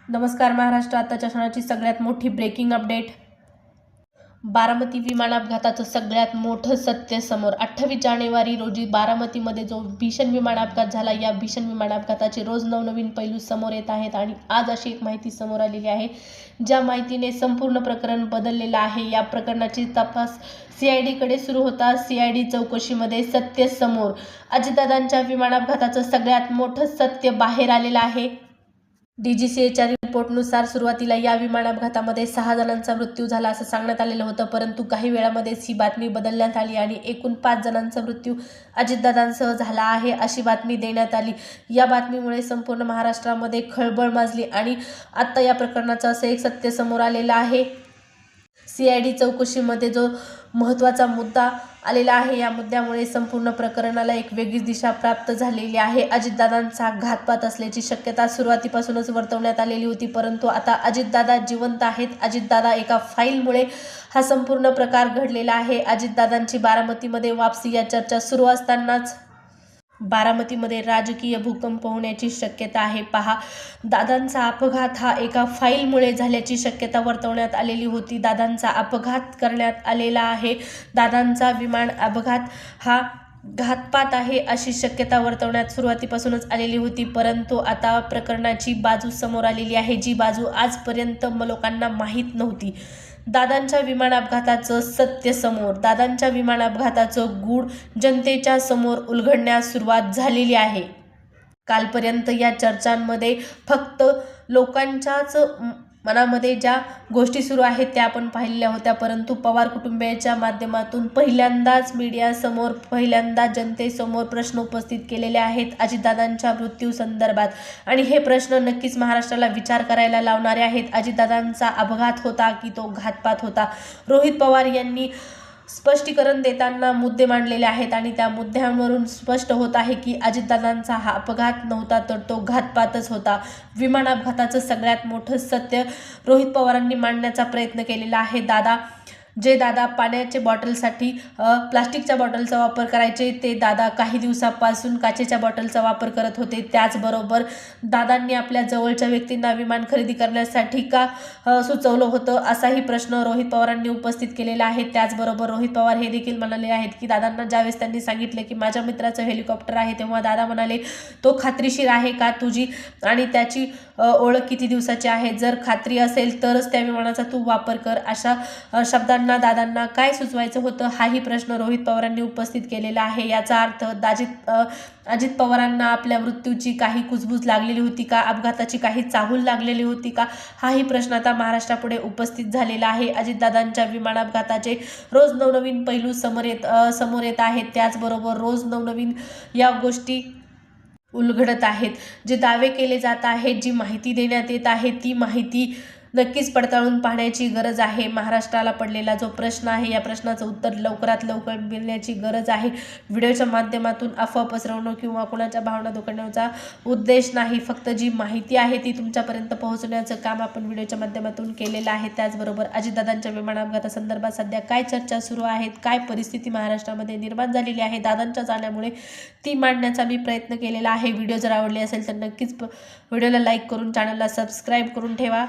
नमस्कार महाराष्ट्र. आताच्या क्षणाची सगळ्यात मोठी ब्रेकिंग अपडेट. बारामती विमान अपघाताचं सगळ्यात मोठं सत्य समोर. 28 जानेवारी रोजी बारामतीमध्ये जो भीषण विमान अपघात झाला, या भीषण विमान अपघाताचे रोज नवनवीन पैलू समोर येत आहेत आणि आज अशी एक माहिती समोर आलेली आहे, ज्या माहितीने संपूर्ण प्रकरण बदललेलं आहे. या प्रकरणाची तपास CIDकडे सुरू होता. CID चौकशीमध्ये सत्य समोर. अजितदादांच्या विमान अपघाताचं सगळ्यात मोठं सत्य बाहेर आलेलं आहे. DGCAच्या रिपोर्टनुसार सुरुवातीला या विमान अपघातामध्ये 6 जणांचा मृत्यू झाला असं सांगण्यात आलेलं होतं, परंतु काही वेळामध्येच ही बातमी बदलण्यात आली आणि एकूण 5 जणांचा मृत्यू अजितदादांसह झाला आहे अशी बातमी देण्यात आली. या बातमीमुळे संपूर्ण महाराष्ट्रामध्ये खळबळ माजली आणि आत्ता या प्रकरणाचं असं एक सत्य समोर आलेलं आहे. CID चौकशीमध्ये जो महत्त्वाचा मुद्दा आलेला आहे, या मुद्द्यामुळे संपूर्ण प्रकरणाला एक वेगळीच दिशा प्राप्त झालेली आहे. अजितदादांचा घातपात असल्याची शक्यता सुरुवातीपासूनच वर्तवण्यात आलेली होती, परंतु आता अजितदादा जिवंत आहेत. अजितदादा एका फाईलमुळे हा संपूर्ण प्रकार घडलेला आहे. अजितदादांची बारामतीमध्ये वापसी या चर्चा सुरू असतानाच बारामतीमध्ये राजकीय भूकंप होण्याची शक्यता आहे. पहा, दादांचा अपघात हा एका फाईलमुळे झाल्याची शक्यता वर्तवण्यात आलेली होती. दादांचा अपघात करण्यात आलेला आहे. दादांचा विमान अपघात हा घातपात आहे अशी शक्यता वर्तवण्यात सुरुवातीपासूनच आलेली होती, परंतु आता प्रकरणाची बाजू समोर आलेली आहे, जी बाजू आजपर्यंत लोकांना माहीत नव्हती. दादांच्या विमान अपघाताचं सत्य समोर. दादांच्या विमान अपघाताचं गूढ जनतेच्या समोर उलगडण्यास सुरुवात झालेली आहे. कालपर्यंत या चर्चांमध्ये फक्त लोकांच्याच मनामध्ये ज्या गोष्टी सुरू आहेत त्या आपण पाहिलेल्या होत्या, परंतु पवार कुटुंबियाच्या माध्यमातून पहिल्यांदाच मीडियासमोर, पहिल्यांदा जनतेसमोर प्रश्न उपस्थित केलेले आहेत अजितदादांच्या मृत्यूसंदर्भात आणि हे प्रश्न नक्कीच महाराष्ट्राला विचार करायला लावणारे आहेत. अजितदादांचा अपघात होता की तो घातपात होता? रोहित पवार यांनी स्पष्टीकरण देताना मुद्दे मांडलेले आहेत आणि त्या मुद्द्यांवरून स्पष्ट होत आहे की अजितदादांचा हा अपघात नव्हता तर तो घातपातच होता. विमान अपघाताचं सगळ्यात मोठं सत्य रोहित पवारांनी मांडण्याचा प्रयत्न केलेला आहे. दादा पाण्याच्या बॉटलसाठी प्लास्टिकच्या बॉटलचा वापर करायचे, ते दादा काही दिवसापासून काचेच्या बॉटलचा वापर करत होते. त्याचबरोबर दादांनी आपल्या जवळच्या व्यक्तींना विमान खरेदी करण्यासाठी का सुचवलं होतं असाही प्रश्न रोहित पवारांनी उपस्थित केलेला आहे. त्याचबरोबर रोहित पवार हे देखील म्हणाले आहेत की दादांना ज्यावेळेस त्यांनी सांगितले की माझ्या मित्राचं हेलिकॉप्टर आहे, तेव्हा दादा म्हणाले तो खात्रीशीर आहे का तुझी आणि त्याची ओळख किती दिवसाची आहे? जर खात्री असेल तरच त्या विमानाचा तू वापर कर. अशा शब्दांना दादांना काय सुचवायचं होतं हाही प्रश्न रोहित पवारांनी उपस्थित केलेला आहे. याचा अर्थ अजित पवारांना आपल्या मृत्यूची काही कुजबूज लागलेली होती का? अपघाताची काही चाहूल लागलेली होती का? हाही प्रश्न आता महाराष्ट्रापुढे उपस्थित झालेला आहे. अजितदादांच्या विमान अपघाताचे रोज नवनवीन पैलू समोर येत आहेत. त्याचबरोबर रोज नवनवीन या गोष्टी उलगडत आहेत. जे दावे केले जात आहेत, जी माहिती देण्यात येत आहे, ती माहिती नक्कीच पडताळून पाहण्याची गरज आहे. महाराष्ट्राला पडलेला जो प्रश्न आहे, या प्रश्नाचं उत्तर लवकरात लवकर मिळण्याची गरज आहे. व्हिडिओच्या माध्यमातून अफवा पसरवणं किंवा कोणाच्या भावना दुखवण्याचा उद्देश नाही, फक्त जी माहिती आहे ती तुमच्यापर्यंत पोहोचवण्याचं काम आपण व्हिडिओच्या माध्यमातून केलेलं आहे. त्याचबरोबर अजितदादांच्या विमान अपघातासंदर्भात सध्या काय चर्चा सुरू आहेत, काय परिस्थिती महाराष्ट्रामध्ये निर्माण झालेली आहे दादांच्या जाण्यामुळे, ती मांडण्याचा मी प्रयत्न केलेला आहे. व्हिडिओ जर आवडली असेल तर नक्कीच व्हिडिओला लाईक करून चॅनलला सबस्क्राईब करून ठेवा.